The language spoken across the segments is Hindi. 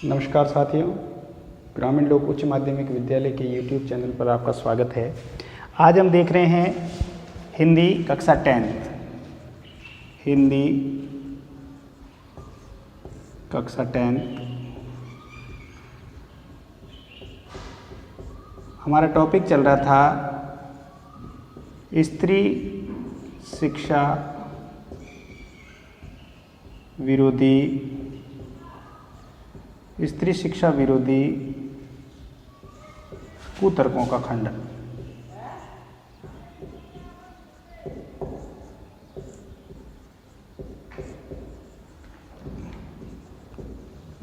नमस्कार साथियों, ग्रामीण लोक उच्च माध्यमिक विद्यालय के YouTube चैनल पर आपका स्वागत है। आज हम देख रहे हैं हिंदी कक्षा 10 हिंदी कक्षा 10। हमारा टॉपिक चल रहा था स्त्री शिक्षा विरोधी कुतर्कों का खंडन।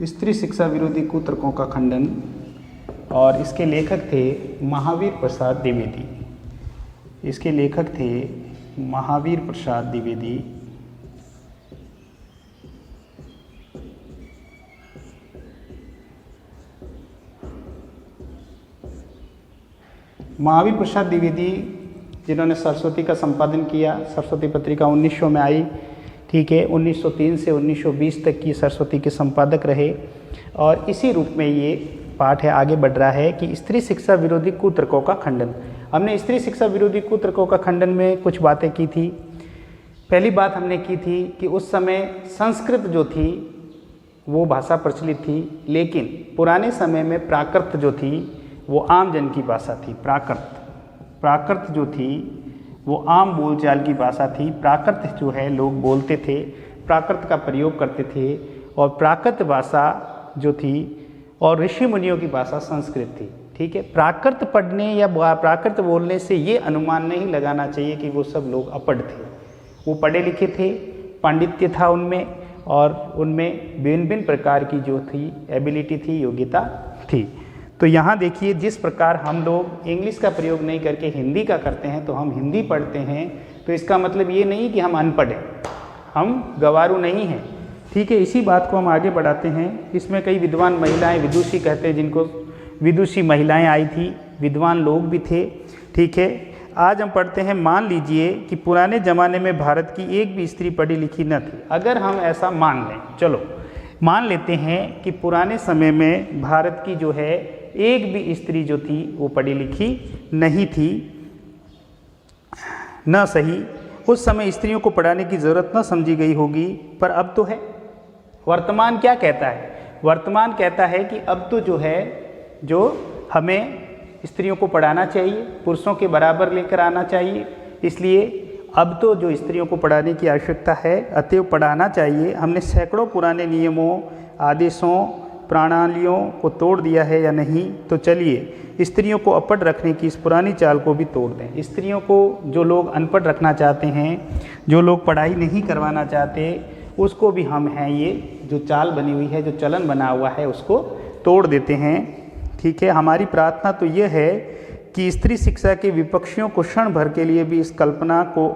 स्त्री शिक्षा विरोधी कुतर्कों का खंडन, और इसके लेखक थे महावीर प्रसाद द्विवेदी। इसके लेखक थे महावीर प्रसाद द्विवेदी। महावीर प्रसाद द्विवेदी जिन्होंने सरस्वती का संपादन किया। सरस्वती पत्रिका 1900 में आई, ठीक है। 1903 से 1920 तक की सरस्वती के संपादक रहे, और इसी रूप में ये पाठ है, आगे बढ़ रहा है कि स्त्री शिक्षा विरोधी कुतर्कों का खंडन। हमने स्त्री शिक्षा विरोधी कुतर्कों का खंडन में कुछ बातें की थी। पहली बात हमने की थी कि उस समय संस्कृत जो थी वो भाषा प्रचलित थी, लेकिन पुराने समय में प्राकृत जो थी वो आम जन की भाषा थी। प्राकृत जो थी वो आम बोलचाल की भाषा थी। प्राकृत जो है लोग बोलते थे, प्राकृत का प्रयोग करते थे, और प्राकृत भाषा जो थी और ऋषि मुनियों की भाषा संस्कृत थी, ठीक है। प्राकृत पढ़ने या प्राकृत बोलने से ये अनुमान नहीं लगाना चाहिए कि वो सब लोग अपढ़ थे। वो पढ़े लिखे थे, पांडित्य था उनमें, और उनमें भिन्न भिन्न प्रकार की जो थी एबिलिटी थी, योग्यता थी। तो यहाँ देखिए, जिस प्रकार हम लोग इंग्लिश का प्रयोग नहीं करके हिंदी का करते हैं, तो हम हिंदी पढ़ते हैं, तो इसका मतलब ये नहीं कि हम अनपढ़ हैं, हम गंवारू नहीं हैं, ठीक है। इसी बात को हम आगे बढ़ाते हैं। इसमें कई विद्वान महिलाएं, विदुषी कहते हैं जिनको, विदुषी महिलाएं आई थी, विद्वान लोग भी थे, ठीक है। आज हम पढ़ते हैं, मान लीजिए कि पुराने ज़माने में भारत की एक भी स्त्री पढ़ी लिखी न थी। अगर हम ऐसा मान लें, चलो मान लेते हैं कि पुराने समय में भारत की जो है एक भी स्त्री जो थी वो पढ़ी लिखी नहीं थी, न सही, उस समय स्त्रियों को पढ़ाने की ज़रूरत न समझी गई होगी, पर अब तो है। वर्तमान क्या कहता है? वर्तमान कहता है कि अब तो जो है, जो हमें स्त्रियों को पढ़ाना चाहिए, पुरुषों के बराबर लेकर आना चाहिए। इसलिए अब तो जो स्त्रियों को पढ़ाने की आवश्यकता है, अतएव पढ़ाना चाहिए। हमने सैकड़ों पुराने नियमों, आदेशों, प्रणालियों को तोड़ दिया है या नहीं? तो चलिए स्त्रियों को अपढ़ रखने की इस पुरानी चाल को भी तोड़ दें। स्त्रियों को जो लोग अनपढ़ रखना चाहते हैं, जो लोग पढ़ाई नहीं करवाना चाहते, उसको भी हम हैं, ये जो चाल बनी हुई है, जो चलन बना हुआ है, उसको तोड़ देते हैं, ठीक है। हमारी प्रार्थना तो ये है कि स्त्री शिक्षा के विपक्षियों को क्षण भर के लिए भी इस कल्पना को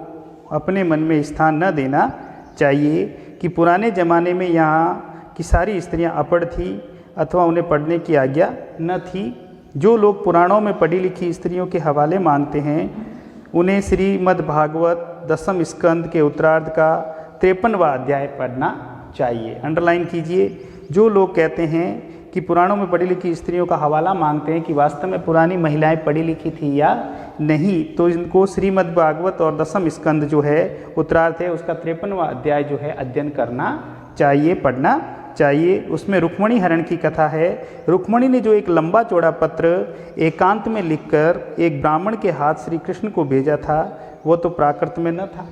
अपने मन में स्थान न देना चाहिए कि पुराने ज़माने में यहाँ कि सारी स्त्रियां अपढ़ थी अथवा उन्हें पढ़ने की आज्ञा न थी। जो लोग पुराणों में पढ़ी लिखी स्त्रियों के हवाले मांगते हैं, उन्हें श्रीमद् भागवत 10वें स्कंद के उत्तरार्ध का 53वां अध्याय पढ़ना चाहिए। अंडरलाइन कीजिए। जो लोग कहते हैं कि पुराणों में पढ़ी लिखी स्त्रियों का हवाला मांगते हैं कि वास्तव में पुरानी महिलाएं पढ़ी लिखी थी या नहीं, तो इनको श्रीमद् भागवत और 10वां स्कंद जो है उत्तरार्ध है, उसका 53वां अध्याय जो है अध्ययन करना चाहिए, पढ़ना चाहिए। उसमें रुक्मणी हरण की कथा है। रुक्मणी ने जो एक लंबा चौड़ा पत्र एकांत में लिखकर एक ब्राह्मण के हाथ श्री कृष्ण को भेजा था, वो तो प्राकृत में न था।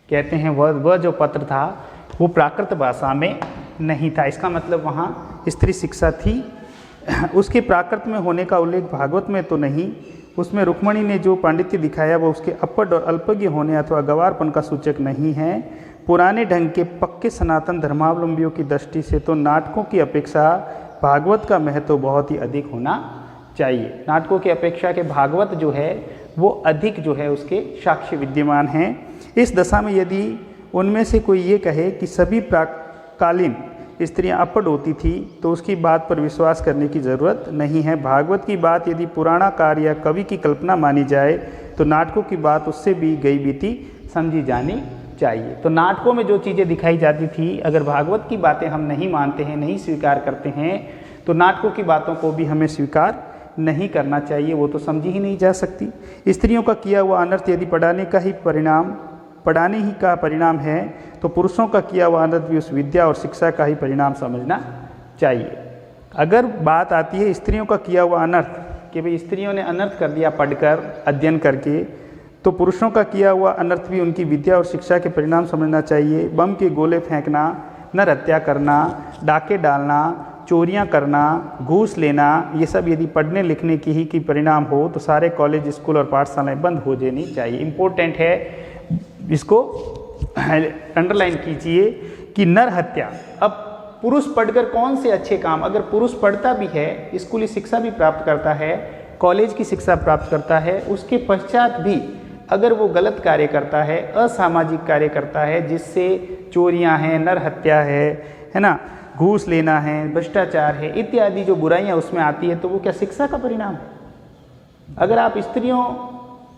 कहते हैं वह जो पत्र था वो प्राकृत भाषा में नहीं था। इसका मतलब वहाँ स्त्री शिक्षा थी। उसके प्राकृत में होने का उल्लेख भागवत में तो नहीं। उसमें रुक्मणी ने जो पांडित्य दिखाया वो उसके अपढ़ और अल्पज्ञ होने अथवा गंवारपन का सूचक नहीं है। पुराने ढंग के पक्के सनातन धर्मावलंबियों की दृष्टि से तो नाटकों की अपेक्षा भागवत का महत्व बहुत ही अधिक होना चाहिए। नाटकों की अपेक्षा के भागवत जो है वो अधिक जो है उसके साक्ष्य विद्यमान हैं। इस दशा में यदि उनमें से कोई ये कहे कि सभी प्राकालीन स्त्रियां अपढ़ होती थी, तो उसकी बात पर विश्वास करने की ज़रूरत नहीं है। भागवत की बात यदि पुराणाकार या कवि की कल्पना मानी जाए, तो नाटकों की बात उससे भी गई बीती समझी जानी चाहिए। तो नाटकों में जो चीज़ें दिखाई जाती थी, अगर भागवत की बातें हम नहीं मानते हैं, नहीं स्वीकार करते हैं, तो नाटकों की बातों को भी हमें स्वीकार नहीं करना चाहिए, वो तो समझी ही नहीं जा सकती। स्त्रियों का किया हुआ अनर्थ यदि पढ़ाने ही का परिणाम है, तो पुरुषों का किया हुआ अनर्थ भी उस विद्या और शिक्षा का ही परिणाम समझना चाहिए। अगर बात आती है स्त्रियों का किया हुआ अनर्थ, कि भाई स्त्रियों ने अनर्थ कर दिया पढ़कर, अध्ययन करके, तो पुरुषों का किया हुआ अनर्थ भी उनकी विद्या और शिक्षा के परिणाम समझना चाहिए। बम के गोले फेंकना, नर हत्या करना, डाके डालना, चोरियां करना, घूस लेना, ये सब यदि पढ़ने लिखने की परिणाम हो, तो सारे कॉलेज, स्कूल और पाठशालाएं बंद हो जानी चाहिए। इम्पोर्टेंट है, इसको अंडरलाइन कीजिए कि नर हत्या। अब पुरुष पढ़कर कौन से अच्छे काम, अगर पुरुष पढ़ता भी है, स्कूली शिक्षा भी प्राप्त करता है, कॉलेज की शिक्षा प्राप्त करता है, उसके पश्चात भी अगर वो गलत कार्य करता है, असामाजिक कार्य करता है, जिससे चोरियां हैं, नर हत्या है ना, घूस लेना है, भ्रष्टाचार है, इत्यादि जो बुराइयां उसमें आती है, तो वो क्या शिक्षा का परिणाम है? अगर आप स्त्रियों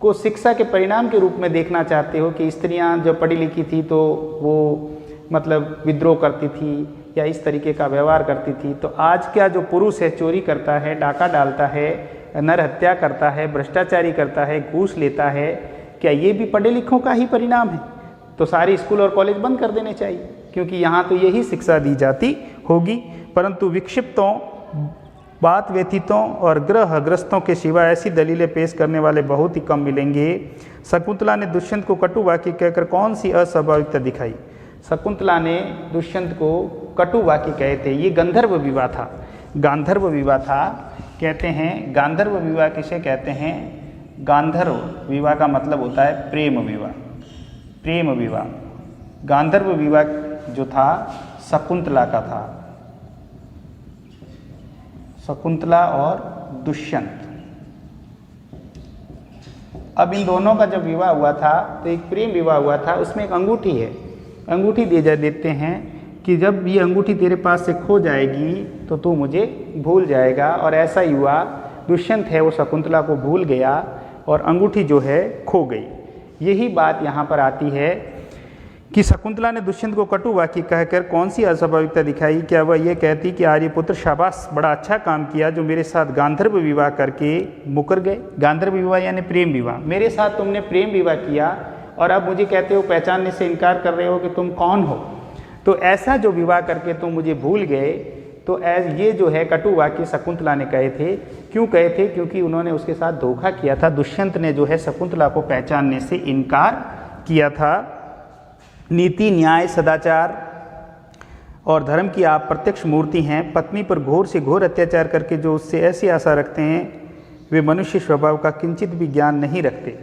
को शिक्षा के परिणाम के रूप में देखना चाहते हो कि स्त्रियां जब पढ़ी लिखी थी तो वो मतलब विद्रोह करती थी या इस तरीके का व्यवहार करती थी, तो आज क्या जो पुरुष है चोरी करता है, डाका डालता है, नर हत्या करता है, भ्रष्टाचारी करता है, घूस लेता है, क्या ये भी पढ़े लिखों का ही परिणाम है? तो सारे स्कूल और कॉलेज बंद कर देने चाहिए, क्योंकि यहाँ तो यही शिक्षा दी जाती होगी। परंतु विक्षिप्तों, बात व्यतीतों और ग्रस्तों के सिवा ऐसी दलीलें पेश करने वाले बहुत ही कम मिलेंगे। शकुंतला ने दुष्यंत को कटु वाक्य कहकर कौन सी अस्वाभाविकता दिखाई? शकुंतला ने दुष्यंत को कटु वाक्य कहे थे। ये गंधर्व विवाह था, गांधर्व विवाह था। कहते हैं गांधर्व विवाह किसे कहते हैं? गांधर्व विवाह का मतलब होता है प्रेम विवाह। प्रेम विवाह, गांधर्व विवाह जो था शकुंतला का था, शकुंतला और दुष्यंत। अब इन दोनों का जब विवाह हुआ था तो एक प्रेम विवाह हुआ था, उसमें एक अंगूठी है, अंगूठी देते हैं कि जब ये अंगूठी तेरे पास से खो जाएगी तो तू मुझे भूल जाएगा। और ऐसा ही हुआ, दुष्यंत है वो शकुंतला को भूल गया और अंगूठी जो है खो गई। यही बात यहाँ पर आती है कि शकुंतला ने दुष्यंत को कटु वाक्य कहकर कौन सी अस्वाभाविकता दिखाई? क्या वह ये कहती कि आर्यपुत्र शाबाश, बड़ा अच्छा काम किया जो मेरे साथ गांधर्व विवाह करके मुकर गए। गांधर्व विवाह यानी प्रेम विवाह, मेरे साथ तुमने प्रेम विवाह किया और अब मुझे कहते हो, पहचानने से इनकार कर रहे हो कि तुम कौन हो। तो ऐसा जो विवाह करके तुम मुझे भूल गए, तो ये जो है कटु वाक्य शकुंतला ने कहे थे। क्यों कहे थे? क्योंकि उन्होंने उसके साथ धोखा किया था। दुष्यंत ने जो है शकुंतला को पहचानने से इनकार किया था। नीति, न्याय, सदाचार और धर्म की आप प्रत्यक्ष मूर्ति हैं। पत्नी पर घोर से घोर अत्याचार करके जो उससे ऐसी आशा रखते हैं, वे मनुष्य स्वभाव का किंचित भी ज्ञान नहीं रखते।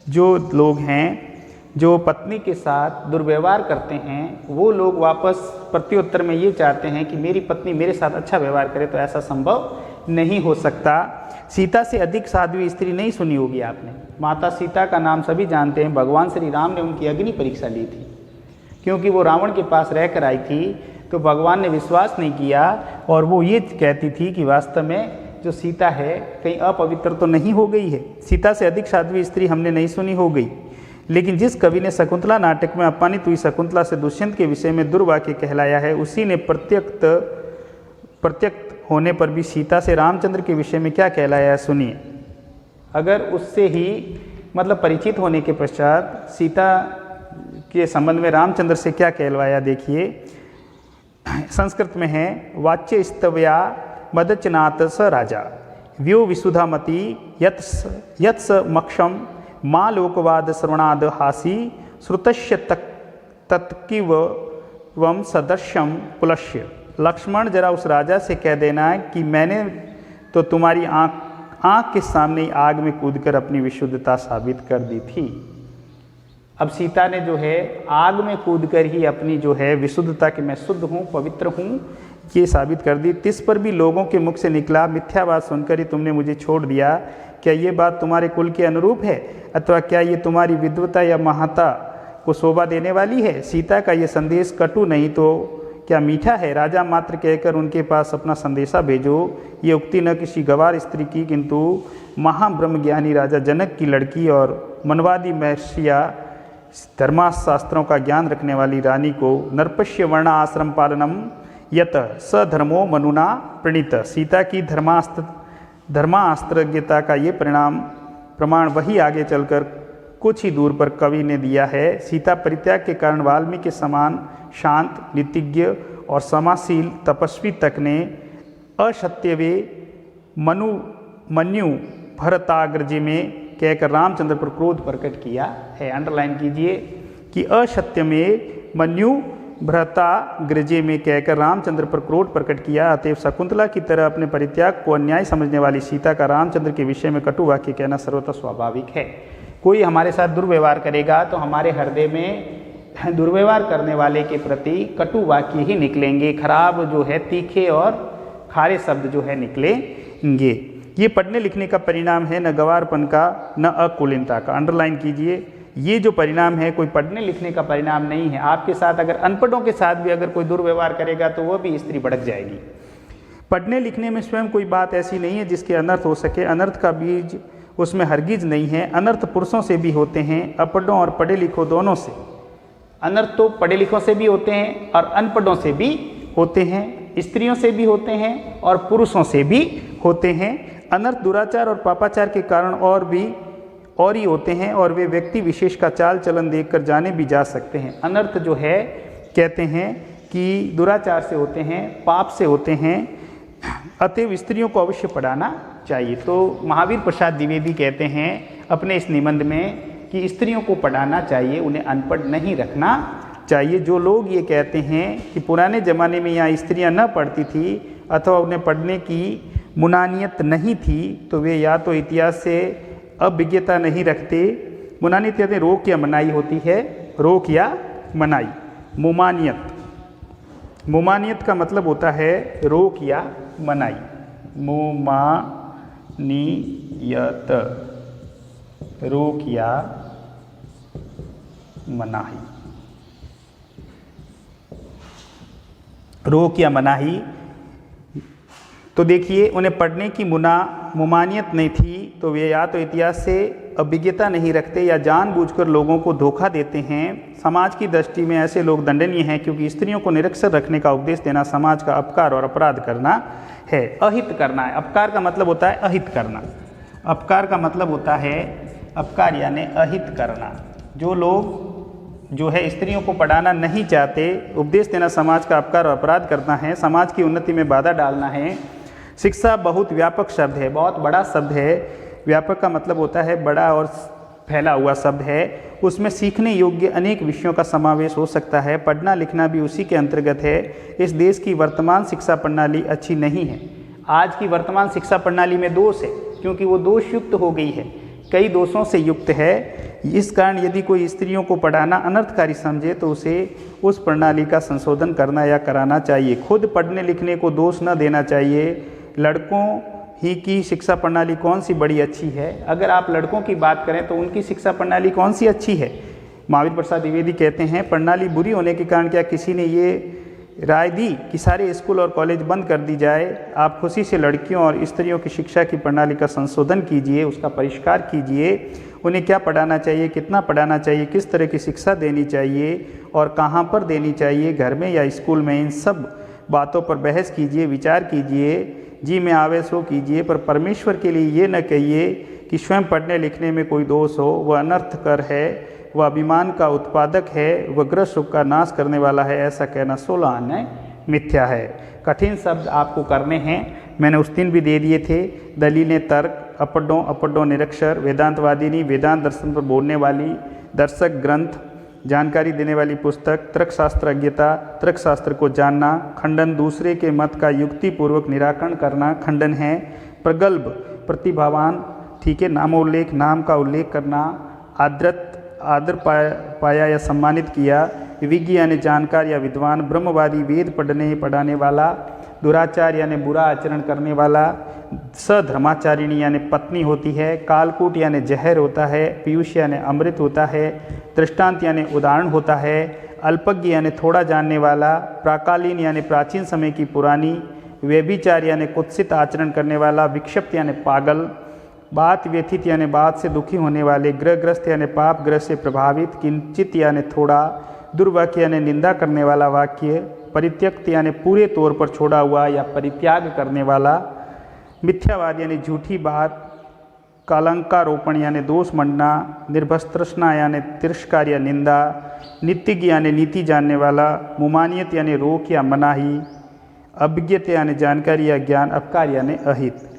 जो लोग हैं जो पत्नी के साथ दुर्व्यवहार करते हैं, वो लोग वापस प्रत्युत्तर में ये चाहते हैं कि मेरी पत्नी मेरे साथ अच्छा व्यवहार करे, तो ऐसा संभव नहीं हो सकता। सीता से अधिक साध्वी स्त्री नहीं सुनी होगी आपने। माता सीता का नाम सभी जानते हैं। भगवान श्री राम ने उनकी अग्नि परीक्षा ली थी, क्योंकि वो रावण के पास रहकर आई थी, तो भगवान ने विश्वास नहीं किया और वो ये कहती थी कि वास्तव में जो सीता है कहीं अपवित्र तो नहीं हो गई है। सीता से अधिक साध्वी स्त्री हमने नहीं सुनी हो गई। लेकिन जिस कवि ने शकुंतला नाटक में अपमानित हुई शकुंतला से दुष्यंत के विषय में दुर्वाक्य कहलाया है, उसी ने प्रत्यक्त होने पर भी सीता से रामचंद्र के विषय में क्या कहलाया है, सुनिए। अगर उससे ही मतलब परिचित होने के पश्चात सीता के संबंध में रामचंद्र से क्या कहलवाया, देखिए। संस्कृत में है, वाच्य स्तव्या मदचनाथ स राजा व्यो विसुधामती यत्स मक्षम माँ लोकवाद श्रवणाद हासी श्रुतस्य तत्किव वम सदस्यम पुलस्य। लक्ष्मण, जरा उस राजा से कह देना कि मैंने तो तुम्हारी आँख के सामने आग में कूदकर अपनी विशुद्धता साबित कर दी थी। अब सीता ने जो है आग में कूदकर ही अपनी जो है विशुद्धता कि मैं शुद्ध हूँ, पवित्र हूँ, ये साबित कर दी। तिस पर भी लोगों के मुख से निकला, मिथ्या बात सुनकर ही तुमने मुझे छोड़ दिया। क्या ये बात तुम्हारे कुल के अनुरूप है, अथवा क्या ये तुम्हारी विद्वता या महत्ता को शोभा देने वाली है? सीता का ये संदेश कटु नहीं तो क्या मीठा है? राजा मात्र कहकर उनके पास अपना संदेशा भेजो। ये उक्ति न किसी गवार स्त्री की, किंतु महाब्रह्मज्ञानी राजा जनक की लड़की और मनवादी महर्षिया धर्मशास्त्रों का ज्ञान रखने वाली रानी को नरपश्य वर्ण आश्रम पालनम यत स धर्मो मनुना प्रणीत। सीता की धर्मास्त्रज्ञता का ये प्रमाण वही आगे चलकर कुछ ही दूर पर कवि ने दिया है। सीता परित्याग के कारण वाल्मीकि के समान शांत, नीतिज्ञ और समाशील तपस्वी तक ने अशत्यवे मन्यु भरताग्रजे में कहकर रामचंद्र पर क्रोध प्रकट किया है। अंडरलाइन कीजिए कि असत्य में मन्यु भ्रताग्रजे में कहकर रामचंद्र पर क्रोध प्रकट किया। अतएव शकुंतला की तरह अपने परित्याग को अन्याय समझने वाली सीता का रामचंद्र के विषय में कटु वाक्य कहना सर्वथा स्वाभाविक है। कोई हमारे साथ दुर्व्यवहार करेगा तो हमारे हृदय में दुर्व्यवहार करने वाले के प्रति कटु वाक्य ही निकलेंगे, खराब जो है तीखे और खारे शब्द जो है निकलेंगे। ये पढ़ने लिखने का परिणाम है, न गवारपन का न अकुलीनता का। अंडरलाइन कीजिए, ये जो परिणाम है कोई पढ़ने लिखने का परिणाम नहीं है। आपके साथ अगर अनपढ़ों के साथ भी अगर कोई दुर्व्यवहार करेगा तो वह भी स्त्री भड़क जाएगी। पढ़ने लिखने में स्वयं कोई बात ऐसी नहीं है जिसके अनर्थ हो सके। अनर्थ का बीज उसमें हरगिज नहीं है। अनर्थ पुरुषों से भी होते हैं, अपढ़ों और पढ़े लिखों दोनों से। अनर्थ तो पढ़े लिखों से भी होते हैं और अनपढ़ों से भी होते हैं, स्त्रियों से भी होते हैं और पुरुषों से भी होते हैं। अनर्थ दुराचार और पापाचार के कारण और ही होते हैं और वे व्यक्ति विशेष का चाल चलन देखकर जाने भी जा सकते हैं। अनर्थ जो है कहते हैं कि दुराचार से होते हैं, पाप से होते हैं, अतएव स्त्रियों को अवश्य पढ़ाना चाहिए। तो महावीर प्रसाद द्विवेदी कहते हैं अपने इस निबंध में कि स्त्रियों को पढ़ाना चाहिए, उन्हें अनपढ़ नहीं रखना चाहिए। जो लोग ये कहते हैं कि पुराने ज़माने में यहाँ स्त्रियाँ न पढ़ती थी अथवा उन्हें पढ़ने की मुनानियत नहीं थी, तो वे या तो इतिहास से अभिज्ञता नहीं रखते। मुनानियत कहते हैं रोक या मनाही होती है, रोक या मनाही। मुमानियत का मतलब होता है रोक या मनाही। मुमानियत रोक या मनाही, रोक या मनाही। तो देखिए, उन्हें पढ़ने की मुमानियत नहीं थी, तो वे या तो इतिहास से अभिज्ञता नहीं रखते या जानबूझकर लोगों को धोखा देते हैं। समाज की दृष्टि में ऐसे लोग दंडनीय हैं, क्योंकि स्त्रियों को निरक्षर रखने का उपदेश देना समाज का अपकार और अपराध करना है, अहित करना है। अपकार का मतलब होता है अहित करना, अपकार का मतलब होता है अपकार यानी अहित करना। जो लोग जो है स्त्रियों को पढ़ाना नहीं चाहते, उपदेश देना समाज का अपकार और अपराध करना है, समाज की उन्नति में बाधा डालना है। शिक्षा बहुत व्यापक शब्द है, बहुत बड़ा शब्द है। व्यापक का मतलब होता है बड़ा और फैला हुआ शब्द है। उसमें सीखने योग्य अनेक विषयों का समावेश हो सकता है। पढ़ना लिखना भी उसी के अंतर्गत है। इस देश की वर्तमान शिक्षा प्रणाली अच्छी नहीं है। आज की वर्तमान शिक्षा प्रणाली में दोष है, क्योंकि वो दोषयुक्त हो गई है, कई दोषों से युक्त है। इस कारण यदि कोई स्त्रियों को पढ़ाना अनर्थकारी समझे तो उसे उस प्रणाली का संशोधन करना या कराना चाहिए। खुद पढ़ने लिखने को दोष न देना चाहिए। लड़कों ही की शिक्षा प्रणाली कौन सी बड़ी अच्छी है? अगर आप लड़कों की बात करें तो उनकी शिक्षा प्रणाली कौन सी अच्छी है? महावीर प्रसाद द्विवेदी कहते हैं प्रणाली बुरी होने के कारण क्या किसी ने ये राय दी कि सारे स्कूल और कॉलेज बंद कर दी जाए? आप खुशी से लड़कियों और स्त्रियों की शिक्षा की प्रणाली का संशोधन कीजिए, उसका परिष्कार कीजिए। उन्हें क्या पढ़ाना चाहिए, कितना पढ़ाना चाहिए, किस तरह की शिक्षा देनी चाहिए और कहाँ पर देनी चाहिए, घर में या स्कूल में, इन सब बातों पर बहस कीजिए, विचार कीजिए, जी में आवे सो कीजिए। पर परमेश्वर के लिए ये न कहिए कि स्वयं पढ़ने लिखने में कोई दोष हो, वह अनर्थकर है, वह अभिमान का उत्पादक है, वह ग्रह सुख का नाश करने वाला है। ऐसा कहना 16 अन्याय मिथ्या है। कठिन शब्द आपको करने हैं, मैंने उस दिन भी दे दिए थे। दलीलें, तर्क, अपड्डों निरक्षर, वेदांतवादिनी, वेदांत दर्शन पर बोलने वाली, दर्शक ग्रंथ, जानकारी देने वाली पुस्तक, तर्कशास्त्र अज्ञता, तर्कशास्त्र को जानना, खंडन, दूसरे के मत का युक्तिपूर्वक निराकरण करना खंडन है। प्रगल्भ, प्रतिभावान, ठीक है, नामोल्लेख, नाम का उल्लेख करना, आदर पाया या सम्मानित किया, विज्ञ यानी जानकार या विद्वान, ब्रह्मवादी, वेद पढ़ाने वाला, दुराचार यानी बुरा आचरण करने वाला, सधर्माचारिणी यानी पत्नी होती है, कालकूट यानी जहर होता है, पीयूष यानी अमृत होता है, दृष्टांत यानी उदाहरण होता है, अल्पज्ञ यानी थोड़ा जानने वाला, प्राकालीन यानी प्राचीन समय की पुरानी, व्यभिचार यानी कुत्सित आचरण करने वाला, विक्षिप्त यानी पागल, बात व्यथित यानी बात से दुखी होने वाले, ग्रहग्रस्त यानी पाप ग्रह से प्रभावित, किंचित यानी थोड़ा, दुर्वाक्य यानी निंदा करने वाला वाक्य, परित्यक्त यानी पूरे तौर पर छोड़ा हुआ या परित्याग करने वाला, मिथ्यावाद यानी झूठी बात, कलंकारोपण यानी दोष मंडना, निर्भस्तृष्णा यानी तिरस्कार या निंदा, नीतिज्ञ यानी नीति जानने वाला, मुमानियत यानी रोक या मनाही, अभिज्ञत यानी जानकारी या ज्ञान, अपकार यानी अहित।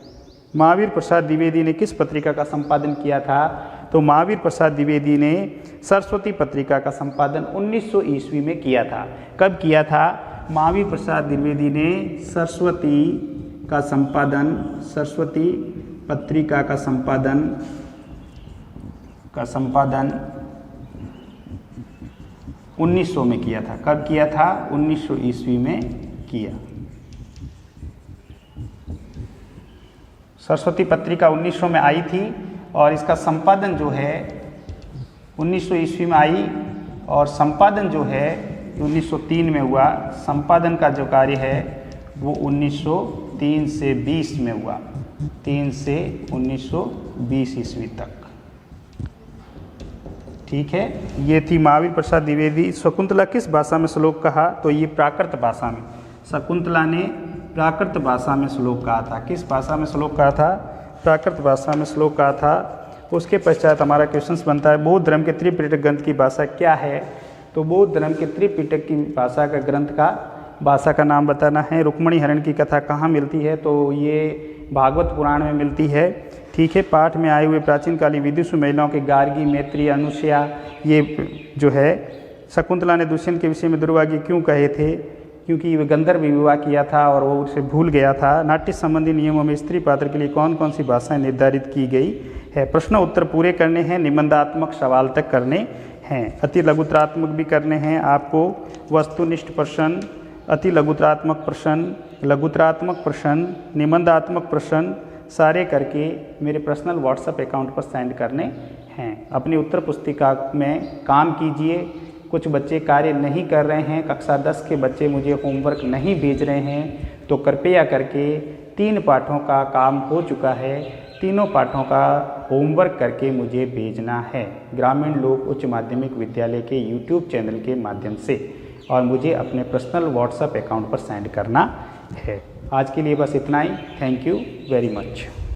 महावीर प्रसाद द्विवेदी ने किस पत्रिका का संपादन किया था? तो महावीर प्रसाद द्विवेदी ने सरस्वती पत्रिका का संपादन 1900 ईस्वी में किया था। कब किया था? महावीर प्रसाद द्विवेदी ने सरस्वती पत्रिका का संपादन 1900 में किया था। कब किया था? 1900 ईस्वी में किया। सरस्वती पत्रिका 1900 में आई थी और इसका संपादन जो है 1900 ईस्वी में आई और संपादन जो है 1903 में हुआ। संपादन का जो कार्य है वो 1903 से 20 में हुआ, 3 से 1920 ईस्वी तक। ठीक है, ये थी महावीर प्रसाद द्विवेदी। शकुंतला किस भाषा में श्लोक कहा? तो ये प्राकृत भाषा में। शकुंतला ने प्राकृत भाषा में श्लोक कहा था। किस भाषा में श्लोक कहा था? प्राकृत भाषा में श्लोक कहा था। उसके पश्चात हमारा क्वेश्चन बनता है बौद्ध धर्म के त्रिपिटक ग्रंथ की भाषा क्या है? तो बौद्ध धर्म के त्रिपिटक की भाषा का ग्रंथ का भाषा का नाम बताना है। रुक्मणी हरण की कथा कहाँ मिलती है? तो ये भागवत पुराण में मिलती है। ठीक है, पाठ में आए हुए प्राचीन कालीन विदुषी महिलाओं के गार्गी, मैत्री, अनुसया, ये जो है शकुंतला ने दुष्यंत के विषय में दुर्भाग्य क्यों कहे थे? क्योंकि वे गंधर्व विवाह किया था और वो उसे भूल गया था। नाट्य संबंधी नियमों में स्त्री पात्र के लिए कौन कौन सी भाषाएं निर्धारित की गई है? प्रश्न उत्तर पूरे करने हैं, निबंधात्मक सवाल तक करने हैं, अति लघुत्रात्मक भी करने हैं आपको। वस्तुनिष्ठ प्रश्न, अति लघुत्रात्मक प्रश्न, लघुत्रात्मक प्रश्न, निबंधात्मक प्रश्न सारे करके मेरे पर्सनल व्हाट्सएप अकाउंट पर सेंड करने हैं। अपनी उत्तर पुस्तिका में काम कीजिए। कुछ बच्चे कार्य नहीं कर रहे हैं, कक्षा 10 के बच्चे मुझे होमवर्क नहीं भेज रहे हैं, तो कृपया करके 3 पाठों का काम हो चुका है, तीनों पाठों का होमवर्क करके मुझे भेजना है ग्रामीण लोक उच्च माध्यमिक विद्यालय के यूट्यूब चैनल के माध्यम से, और मुझे अपने पर्सनल व्हाट्सएप अकाउंट पर सेंड करना है। आज के लिए बस इतना ही। Thank you very much.